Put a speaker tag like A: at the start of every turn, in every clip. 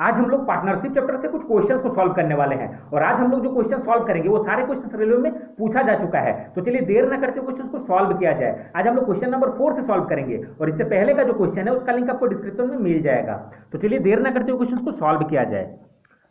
A: आज हम लोग पार्टनरशिप चैप्टर से कुछ क्वेश्चंस को सॉल्व करने वाले हैं और आज हम लोग जो क्वेश्चन सॉल्व करेंगे वो सारे क्वेश्चंस रेलवे में पूछा जा चुका है। तो चलिए देर ना करते क्वेश्चंस को सॉल्व किया जाए। आज हम लोग क्वेश्चन नंबर 4 से सॉल्व करेंगे और इससे पहले का जो क्वेश्चन है उसका लिंक आपको डिस्क्रिप्शन में मिल जाएगा। तो चलिए देर ना करते हुए क्वेश्चन को सॉल्व किया जाए।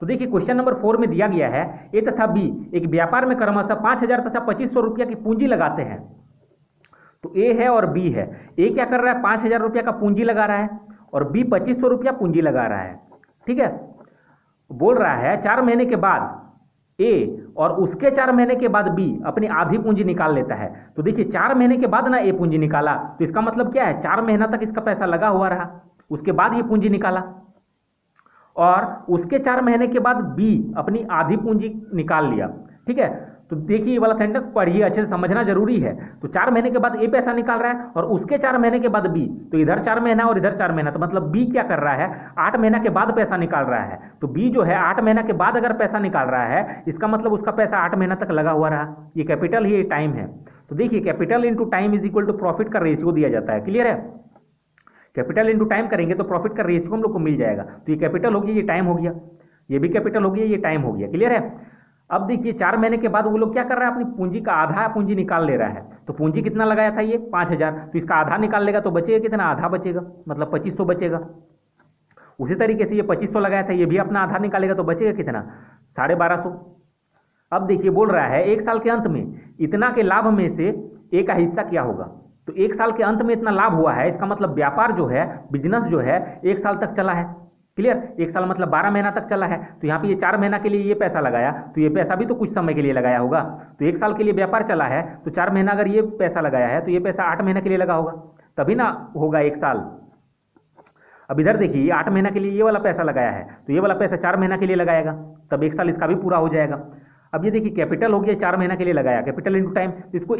A: तो देखिए क्वेश्चन नंबर 4 में दिया गया है ए तथा बी एक व्यापार में क्रमशः 5,000 तथा 2,500 रुपया की पूंजी लगाते हैं। तो ए है और बी है। ए क्या कर रहा है, 5,000 रुपया का पूंजी लगा रहा है और बी 2,500 रुपया पूंजी लगा रहा है। ठीक है, बोल रहा है 4 महीने के बाद ए और उसके 4 महीने के बाद बी अपनी आधी पूंजी निकाल लेता है। तो देखिए 4 महीने के बाद ना ए पूंजी निकाला, तो इसका मतलब क्या है, 4 महीना तक इसका पैसा लगा हुआ रहा, उसके बाद ये पूंजी निकाला और उसके 4 महीने के बाद बी अपनी आधी पूंजी निकाल लिया। ठीक है, तो देखिए ये वाला सेंटेंस पढ़िए, अच्छे से समझना जरूरी है। तो 4 महीने के बाद ए पैसा निकाल रहा है और उसके 4 महीने के बाद बी, तो इधर 4 महीना और इधर 4 महीना, तो मतलब बी क्या कर रहा है, 8 महीना के बाद पैसा निकाल रहा है। तो बी जो है 8 महीना के बाद अगर पैसा निकाल रहा है, इसका मतलब उसका पैसा 8 महीना तक लगा हुआ रहा। ये कैपिटल ही टाइम है। तो देखिए capital into time is equal to profit का रेशियो दिया जाता है। क्लियर है, कैपिटल इंटू टाइम करेंगे तो प्रॉफिट का रेशियो हम लोग को मिल जाएगा। तो ये कैपिटल हो गया, ये टाइम हो गया, ये भी कैपिटल हो गया, ये टाइम हो गया। क्लियर है। अब देखिए 4 महीने के बाद वो लोग क्या कर रहा है, अपनी पूंजी का आधा पूंजी निकाल ले रहा है। तो पूंजी कितना लगाया था ये 5,000, तो इसका आधा निकाल लेगा तो बचेगा कितना, आधा बचेगा, मतलब 2,500 बचेगा। उसी तरीके से ये 2,500 लगाया था, ये भी अपना आधा निकालेगा तो बचेगा कितना, 1,250। अब देखिए बोल रहा है 1 साल के अंत में इतना के लाभ में से ए का हिस्सा क्या होगा। तो 1 साल के अंत में इतना लाभ हुआ है, इसका मतलब व्यापार जो है, बिजनेस जो है 1 साल तक चला है। क्लियर, 1 साल मतलब 12 महीना तक चला है। तो यहाँ पे ये 4 महीना के लिए ये पैसा लगाया, तो ये पैसा भी तो कुछ समय के लिए लगाया होगा। तो 1 साल के लिए व्यापार चला है, तो 4 महीना अगर ये पैसा लगाया है तो ये पैसा 8 महीने के लिए लगा होगा, तभी ना होगा 1 साल। अब इधर देखिए ये 8 महीना के लिए ये वाला पैसा लगाया है, तो ये वाला पैसा 4 महीना के लिए लगाएगा, तब 1 साल इसका भी पूरा हो जाएगा। अब ये देखिए कैपिटल हो गया, 4 महीना के लिए लगाया, कैपिटल इंटू टाइम, तो इसको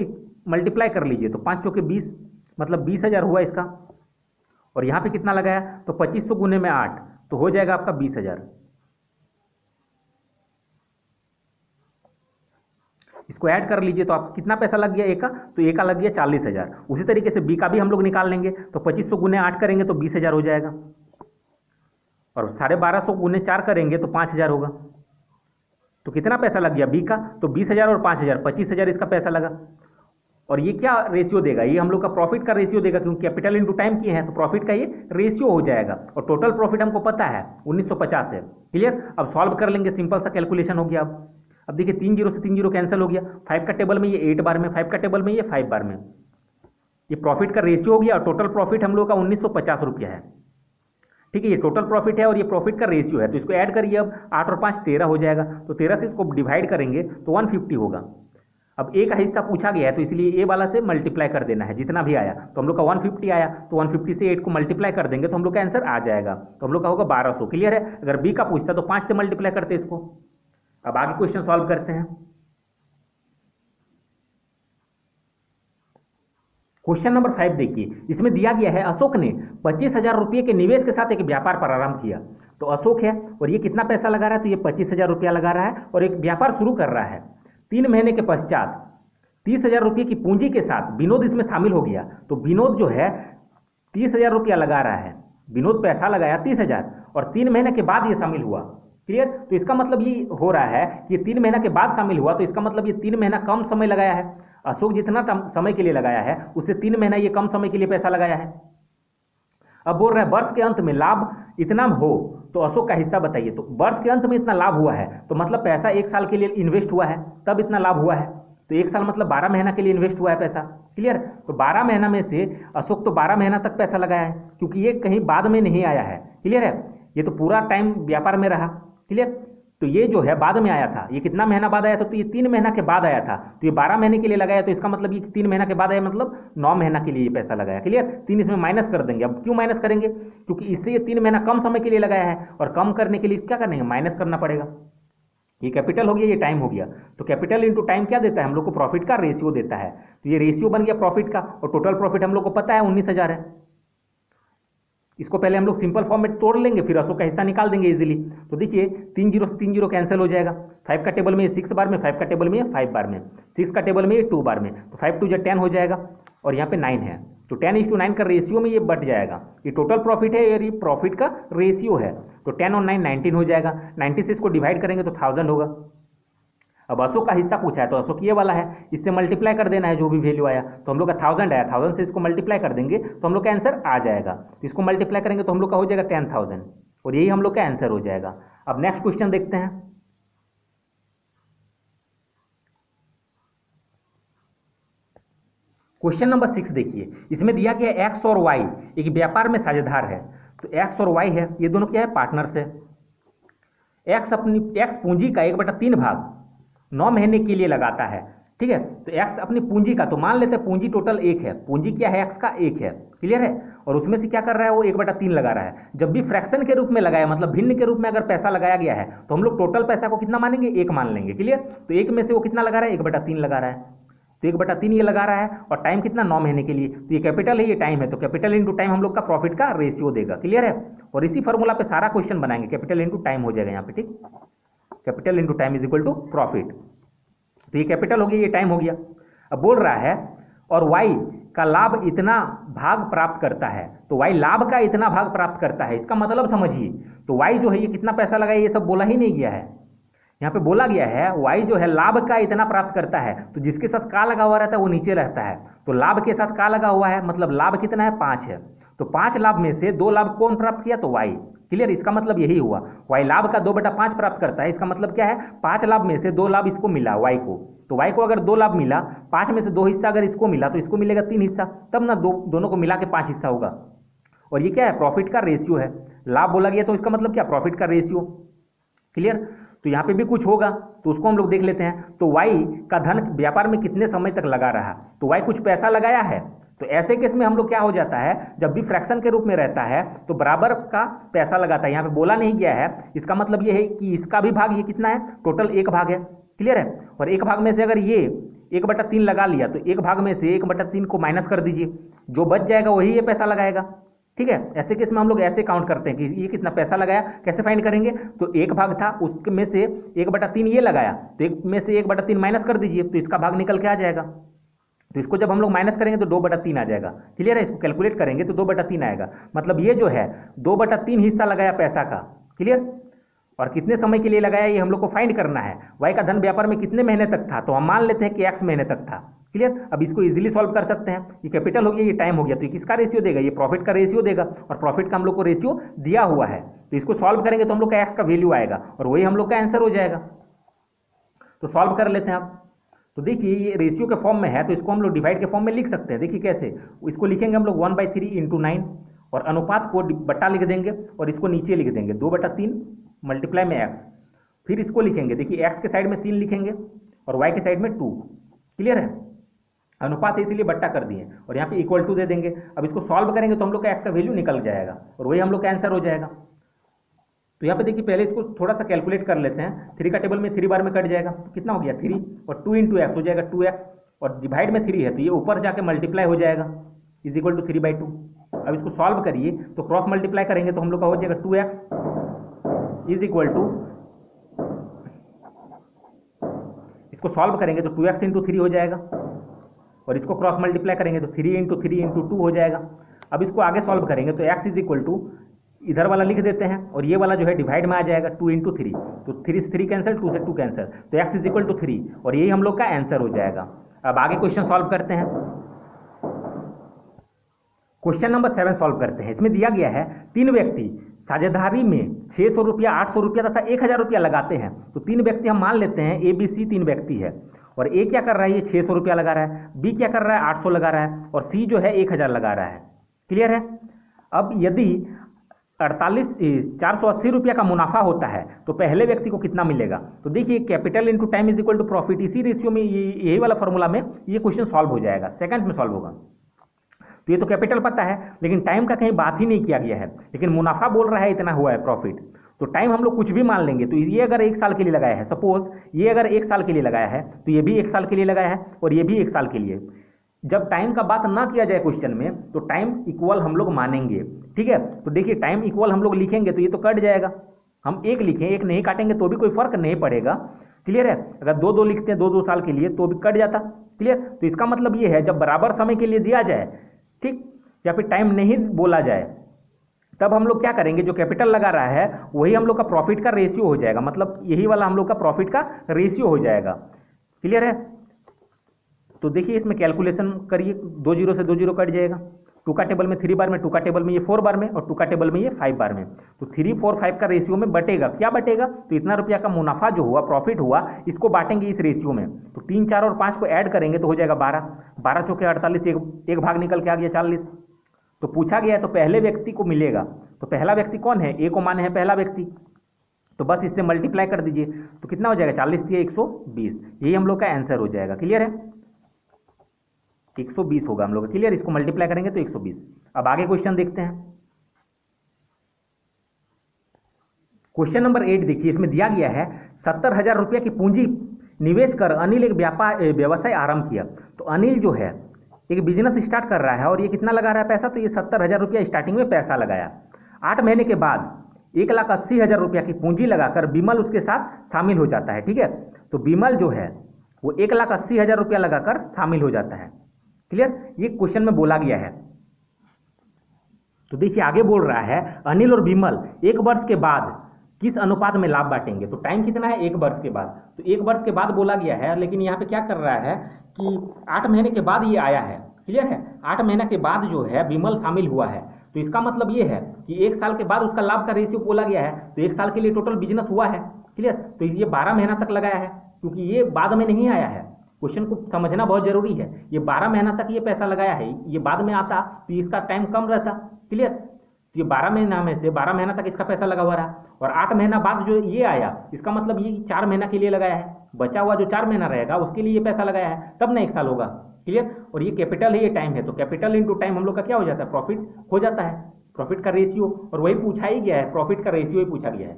A: मल्टीप्लाई कर लीजिए, तो 5 चौके 20, मतलब 20,000 हुआ इसका। और यहाँ पे कितना लगाया, तो 2,500 गुने में 8, तो हो जाएगा आपका 20,000। इसको ऐड कर लीजिए तो आपको कितना पैसा लग गया ए का, तो ए का लग गया 40,000। उसी तरीके से बी का भी हम लोग निकाल लेंगे, तो 2,500 गुने 8 करेंगे तो 20,000 हो जाएगा और 1250 गुने 4 करेंगे तो 5,000 होगा। तो कितना पैसा लग गया बी का, तो 20,000 और 5,000, 25,000 इसका पैसा लगा। और ये क्या रेशियो देगा, ये हम लोग का प्रॉफिट का रेशियो देगा, क्योंकि कैपिटल इनटू टाइम किए हैं तो प्रॉफिट का ये रेशियो हो जाएगा। और टोटल प्रॉफिट हमको पता है 1950 है। क्लियर, अब सॉल्व कर लेंगे, सिंपल सा कैलकुलेशन हो गया। अब देखिए 3 जीरो से 3 जीरो कैंसिल हो गया, 5 का टेबल में ये 8 बार में, 5 का टेबल में ये 5 बार में, ये प्रॉफिट का रेशियो हो गया। और टोटल प्रॉफिट हम लोग का 1950 रुपया है। ठीक है, ये टोटल प्रॉफिट है और ये प्रॉफिट का रेशियो है, तो इसको ऐड करिए। अब 8 और 5 13 हो जाएगा, तो 13 से इसको डिवाइड करेंगे तो 150 होगा। अब ए का हिस्सा पूछा गया है तो इसलिए ए वाला से मल्टीप्लाई कर देना है, जितना भी आया। तो हम लोग का 150 आया, तो 150 से 8 को मल्टीप्लाई कर देंगे तो हम लोग का आंसर आ जाएगा, तो हम लोग का होगा 1200। क्लियर है। अगर बी का पूछता तो 5 से मल्टीप्लाई करते इसको। अब आगे क्वेश्चन सॉल्व करते हैं। क्वेश्चन नंबर 5 देखिए, इसमें दिया गया है अशोक ने 25,000 रुपये के निवेश के साथ एक व्यापार प्रारंभ किया। तो अशोक है और ये कितना पैसा लगा रहा है, तो ये 25,000 रुपया लगा रहा है और एक व्यापार शुरू कर रहा है। 3 महीने के पश्चात 30,000 रुपये की पूंजी के साथ विनोद इसमें शामिल हो गया। तो विनोद जो है 30,000 रुपया लगा रहा है, विनोद पैसा लगाया 30,000 और 3 महीने के बाद ये शामिल हुआ। क्लियर, तो इसका मतलब ये हो रहा है कि 3 महीना के बाद शामिल हुआ, तो इसका मतलब ये 3 महीना कम समय लगाया है। अशोक जितना समय के लिए लगाया है उससे 3 महीना ये कम समय के लिए पैसा लगाया है। अब बोल रहा है वर्ष के अंत में लाभ इतना हो तो अशोक का हिस्सा बताइए। तो वर्ष के अंत में इतना लाभ हुआ है, तो मतलब पैसा 1 साल के लिए इन्वेस्ट हुआ है तब इतना लाभ हुआ है। तो 1 साल मतलब 12 महीना के लिए इन्वेस्ट हुआ है पैसा। क्लियर, तो 12 महीना में से अशोक तो 12 महीना तक पैसा लगाया है, क्योंकि ये कहीं बाद में नहीं आया है। क्लियर है, ये तो पूरा टाइम व्यापार में रहा। क्लियर, तो ये जो है बाद में आया था, ये कितना महीना बाद आया था, तो ये 3 महीना के बाद आया था। तो ये 12 महीने के लिए लगाया, तो इसका मतलब ये 3 महीना के बाद आया, मतलब 9 महीना के लिए ये पैसा लगाया। क्लियर, 3 इसमें माइनस कर देंगे। अब क्यों माइनस करेंगे, क्योंकि इससे ये 3 महीना कम समय के लिए लगाया है और कम करने के लिए क्या करेंगे, माइनस करना पड़ेगा। ये कैपिटल हो गया, ये टाइम हो गया। तो कैपिटल इंटू टाइम क्या देता है, हम लोग को प्रॉफिट का रेशियो देता है। तो ये रेशियो बन गया प्रॉफिट का और टोटल प्रॉफिट हम लोग को पता है 19,000 है। इसको पहले हम लोग सिंपल फॉर्म में तोड़ लेंगे, फिर अशोक का हिस्सा निकाल देंगे इजीली। तो देखिए 3 जीरो से 3 जीरो कैंसिल हो जाएगा। 5 का टेबल में ये 6 बार में, 5 का टेबल में ये 5 बार में, 6 का टेबल में ये 2 बार में, तो 5 2 10 हो जाएगा और यहाँ पे 9 है, तो 10:9 का रेशियो में ये बट जाएगा। ये टोटल प्रॉफिट है और ये प्रॉफिट का रेशियो है। तो 10 और 9 19 हो जाएगा। 90 से इसको डिवाइड करेंगे तो 1000 होगा। अब अशोक का हिस्सा पूछा है तो अशोक ये वाला है, इससे मल्टीप्लाई कर देना है जो भी वैल्यू आया। तो हम लोग का 1000 आया, 1000 से इसको मल्टीप्लाई कर देंगे तो हम लोग का आंसर आ जाएगा। तो इसको मल्टीप्लाई करेंगे तो हम लोग का हो जाएगा 10,000 और यही हम लोग का आंसर हो जाएगा। अब नेक्स्ट क्वेश्चन देखते हैं। क्वेश्चन नंबर 6 देखिए, इसमें दिया गया एक्स और वाई एक व्यापार में साझेदार है। तो एक्स और वाई है, ये दोनों क्या है, पार्टनर्स है। एक्स पूंजी का 1/3 भाग 9 महीने के लिए लगाता है, ठीक है। तो एक्स अपनी पूंजी का, तो मान लेते हैं पूंजी टोटल 1 है, पूंजी क्या है एक्स का 1 है, क्लियर है। और उसमें से क्या कर रहा है वो 1/3 लगा रहा है। जब भी फ्रैक्शन के रूप में लगाया, मतलब भिन्न के रूप में अगर पैसा लगाया गया है तो हम लोग टोटल पैसा को कितना मानेंगे, 1 मान लेंगे, क्लियर। तो 1 में से वो कितना लगा रहा है, 1/3 लगा रहा है। तो 1/3 ये लगा रहा है और टाइम कितना, 9 महीने के लिए। तो ये कैपिटल है, ये टाइम है, तो कैपिटल इंटू टाइम हम लोग का प्रॉफिट का रेशियो देगा, क्लियर है। और इसी फॉर्मूला पे सारा क्वेश्चन बनाएंगे, कैपिटल इंटू टाइम हो जाएगा यहाँ पे, ठीक। Capital into time is equal to profit. तो ये कैपिटल हो गया, ये टाइम हो गया। अब बोल रहा है और वाई का लाभ इतना भाग प्राप्त करता है। तो वाई लाभ का इतना भाग प्राप्त करता है, इसका मतलब समझिए। तो वाई जो है ये कितना पैसा लगाए, ये सब बोला ही नहीं गया है। यहाँ पे बोला गया है वाई जो है लाभ का इतना प्राप्त करता है। तो जिसके साथ का लगा हुआ रहता है वो नीचे रहता है। तो लाभ के साथ का लगा हुआ है, मतलब लाभ कितना है, 5 है। तो 5 लाभ में से 2 लाभ कौन प्राप्त किया, तो वाई, क्लियर। इसका मतलब यही हुआ, वाई लाभ का 2/5 प्राप्त करता है। इसका मतलब क्या है, 5 लाभ में से 2 लाभ इसको मिला वाई को। तो वाई को अगर 2 लाभ मिला, 5 में से 2 हिस्सा अगर इसको मिला तो इसको मिलेगा 3 हिस्सा, तब ना दोनों को मिला के 5 हिस्सा होगा। और ये क्या है, प्रॉफिट का रेशियो है। लाभ बोला गया तो इसका मतलब क्या, प्रॉफिट का रेशियो, क्लियर। तो यहाँ पे भी कुछ होगा तो उसको हम लोग देख लेते हैं। तो वाई का धन व्यापार में कितने समय तक लगा रहा, तो वाई कुछ पैसा लगाया है। तो ऐसे केस में हम लोग क्या हो जाता है, जब भी फ्रैक्शन के रूप में रहता है तो बराबर का पैसा लगाता है। यहाँ पे बोला नहीं गया है, इसका मतलब ये है कि इसका भी भाग ये कितना है, टोटल 1 भाग है, क्लियर है। और 1 भाग में से अगर ये 1/3 लगा लिया तो 1 भाग में से 1/3 को माइनस कर दीजिए, जो बच जाएगा वही ये पैसा लगाएगा, ठीक है। ऐसे केस में हम लोग ऐसे काउंट करते हैं कि ये कितना पैसा लगाया, कैसे फाइंड करेंगे। तो 1 भाग था, उसमें से 1/3 ये लगाया, तो 1 में से 1/3 माइनस कर दीजिए तो इसका भाग निकल के आ जाएगा। तो इसको जब हम लोग माइनस करेंगे तो 2/3 आ जाएगा, क्लियर है। इसको कैलकुलेट करेंगे तो 2/3 आएगा। मतलब ये जो है 2/3 हिस्सा लगाया पैसा का, क्लियर। और कितने समय के लिए लगाया ये हम लोग को फाइंड करना है। वाई का धन व्यापार में कितने महीने तक था, तो हम मान लेते हैं कि x महीने तक था, क्लियर। अब इसको इजीली सॉल्व कर सकते हैं। ये कैपिटल हो गया, ये टाइम हो गया, तो ये किसका रेशियो देगा, ये प्रॉफिट का रेशियो देगा। और प्रॉफिट का हम लोग को रेशियो दिया हुआ है, तो इसको सॉल्व करेंगे तो हम लोग का x का वैल्यू आएगा और वही हम लोग का आंसर हो जाएगा। तो सॉल्व कर लेते हैं आप। तो देखिए ये रेशियो के फॉर्म में है तो इसको हम लोग डिवाइड के फॉर्म में लिख सकते हैं। देखिए कैसे, इसको लिखेंगे हम लोग 1/3 × 9 और अनुपात को बट्टा लिख देंगे और इसको नीचे लिख देंगे 2/3 मल्टीप्लाई में x। फिर इसको लिखेंगे, देखिए x के साइड में 3 लिखेंगे और y के साइड में 2, क्लियर है। अनुपात है इसीलिए बट्टा कर दिए और यहाँ पे इक्वल टू दे देंगे। अब इसको सॉल्व करेंगे तो हम लोग का x का वैल्यू निकल जाएगा और वही हम लोग का आंसर हो जाएगा। तो यहाँ पे देखिए पहले इसको थोड़ा सा कैलकुलेट कर लेते हैं। 3 का टेबल में 3 बार में कट जाएगा तो कितना हो गया 3 और 2 × x हो जाएगा 2x और डिवाइड में 3 है तो ये ऊपर जाके मल्टीप्लाई हो जाएगा इज इक्वल टू 3/2। अब इसको सॉल्व करिए तो क्रॉस मल्टीप्लाई करेंगे तो हम लोग का हो जाएगा 2x इज इक्वल टू, इसको सॉल्व करेंगे तो 2x × 3 हो जाएगा और इसको क्रॉस मल्टीप्लाई करेंगे तो 3 × 3 × 2 हो जाएगा। अब इसको आगे सॉल्व करेंगे तो x इज इक्वल टू, इधर वाला लिख देते हैं और ये वाला जो है डिवाइड में आ जाएगा 2 × 3, तो 3 से 3 कैंसिल, 2 से 2 कैंसिल, तो x इज इक्वल टू 3 और यही हम लोग का आंसर हो जाएगा। अब आगे क्वेश्चन सॉल्व करते हैं। क्वेश्चन नंबर 7 सॉल्व करते हैं। इसमें दिया गया है 3 व्यक्ति साझेदारी में 600 रुपया, 800 रुपया तथा 1000 रुपया लगाते हैं। तो 3 व्यक्ति हम मान लेते हैं ए बी सी 3 व्यक्ति है और ए क्या कर रहा है, ये 600 रुपया लगा रहा है, बी क्या कर रहा है 800 लगा रहा है और सी जो है 1000 लगा रहा है, क्लियर है। अब यदि 480 रुपया का मुनाफा होता है तो पहले व्यक्ति को कितना मिलेगा। तो देखिए capital into time is equal to profit, इसी रेशियो में यही वाला फॉर्मूला में ये क्वेश्चन सॉल्व हो जाएगा, सेकंड्स में सॉल्व होगा। तो ये तो कैपिटल पता है लेकिन टाइम का कहीं बात ही नहीं किया गया है, लेकिन मुनाफा बोल रहा है इतना हुआ है प्रॉफिट। तो टाइम हम लोग कुछ भी मान लेंगे। तो ये अगर 1 साल के लिए लगाया है, सपोज ये अगर 1 साल के लिए लगाया है तो ये भी 1 साल के लिए लगाया है और ये भी 1 साल के लिए। जब टाइम का बात ना किया जाए क्वेश्चन में तो टाइम इक्वल हम लोग मानेंगे, ठीक है। तो देखिए टाइम इक्वल हम लोग लिखेंगे तो ये तो कट जाएगा, हम 1 लिखें 1 नहीं काटेंगे तो भी कोई फर्क नहीं पड़ेगा, क्लियर है। अगर 2 लिखते हैं 2 साल के लिए तो भी कट जाता, क्लियर। तो इसका मतलब ये है जब बराबर समय के लिए दिया जाए, ठीक, या फिर टाइम नहीं बोला जाए, तब हम लोग क्या करेंगे, जो कैपिटल लगा रहा है वही हम लोग का प्रॉफिट का रेशियो हो जाएगा, मतलब यही वाला हम लोग का प्रॉफिट का रेशियो हो जाएगा। क्लियर है? तो देखिए इसमें कैलकुलेशन करिए, 2 जीरो से 2 जीरो कट जाएगा, 2 का टेबल में 3 बार में, 2 का टेबल में ये 4 बार में, और 2 का टेबल में ये 5 बार में। तो 3, 4, 5 का रेशियो में बटेगा, क्या बटेगा, तो इतना रुपया का मुनाफा जो हुआ, प्रॉफिट हुआ, इसको बांटेंगे इस रेशियो में। तो 3, 4 और 5 को ऐड करेंगे तो हो जाएगा 12, 12 चौके 48, एक भाग निकल के आ गया 40। तो पूछा गया है तो पहले व्यक्ति को मिलेगा, तो पहला व्यक्ति कौन है, ए को माने है पहला व्यक्ति, तो बस इससे मल्टीप्लाई कर दीजिए, तो कितना हो जाएगा, 40 × 120, यही हम लोग का आंसर हो जाएगा। क्लियर है? 120 होगा हम लोग का। क्लियर? इसको मल्टीप्लाई करेंगे तो 120। अब आगे क्वेश्चन देखते हैं। क्वेश्चन नंबर 8 देखिए, इसमें दिया गया है 70,000 रुपया की पूंजी निवेश कर अनिल एक व्यवसाय आरंभ किया। तो अनिल जो है एक बिजनेस स्टार्ट कर रहा है और ये कितना लगा रहा है पैसा, तो ये 70,000 रुपया स्टार्टिंग में पैसा लगाया। 8 महीने के बाद 1,80,000 रुपया की पूंजी लगाकर विमल उसके साथ शामिल हो जाता है। ठीक है? तो विमल जो है वो 1,80,000 रुपया लगाकर शामिल हो जाता है। क्लियर? ये क्वेश्चन में बोला गया है। तो देखिए आगे बोल रहा है अनिल और विमल 1 वर्ष के बाद किस अनुपात में लाभ बांटेंगे। तो टाइम कितना है, 1 वर्ष के बाद। तो 1 वर्ष के बाद बोला गया है, लेकिन यहाँ पे क्या कर रहा है कि 8 महीने के बाद ये आया है। क्लियर है? 8 महीने के बाद जो है विमल शामिल हुआ है, तो इसका मतलब ये है कि 1 साल के बाद उसका लाभ का रेशियो बोला गया है, तो 1 साल के लिए टोटल बिजनेस हुआ है। क्लियर? तो ये 12 महीना तक लगाया है, क्योंकि ये बाद में नहीं आया है। क्वेश्चन को समझना बहुत जरूरी है। ये 12 महीना तक ये पैसा लगाया है, ये बाद में आता तो इसका टाइम कम रहता। क्लियर? तो ये 12 महीना में से 12 महीना तक इसका पैसा लगा हुआ रहा, और 8 महीना बाद जो ये आया, इसका मतलब ये 4 महीना के लिए लगाया है। बचा हुआ जो 4 महीना रहेगा उसके लिए ये पैसा लगाया है, तब ना 1 साल होगा। क्लियर? और ये कैपिटल है, ये टाइम है, तो कैपिटल इंटू टाइम हम लोग का क्या हो जाता है, प्रॉफिट हो जाता है, प्रॉफिट का रेशियो। और वही पूछा ही गया है, प्रॉफिट का रेशियो ही पूछा गया है।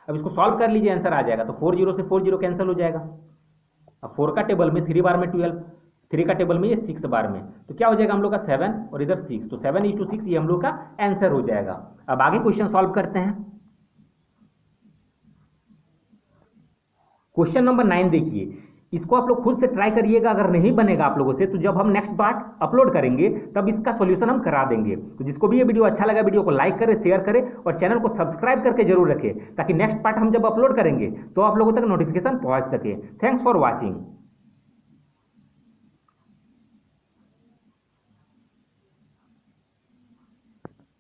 A: अब इसको सॉल्व कर लीजिए, आंसर आ जाएगा। तो 4 जीरो से 4 जीरो कैंसिल हो जाएगा। अब 4 का टेबल में 3 बार में 12, 3 का टेबल में ये 6 बार में, तो क्या हो जाएगा हम लोग का 7 और इधर 6, तो 7:6 ये हम लोग का आंसर हो जाएगा। अब आगे क्वेश्चन सॉल्व करते हैं। क्वेश्चन नंबर 9 देखिए, इसको आप लोग खुद से ट्राई करिएगा, अगर नहीं बनेगा आप लोगों से तो जब हम नेक्स्ट पार्ट अपलोड करेंगे तब इसका सॉल्यूशन हम करा देंगे। तो जिसको भी ये वीडियो अच्छा लगा, वीडियो को लाइक करें, शेयर करें और चैनल को सब्सक्राइब करके जरूर रखें, ताकि नेक्स्ट पार्ट हम जब अपलोड करेंगे तो आप लोगों तक नोटिफिकेशन पहुंच सके। Thanks for watching.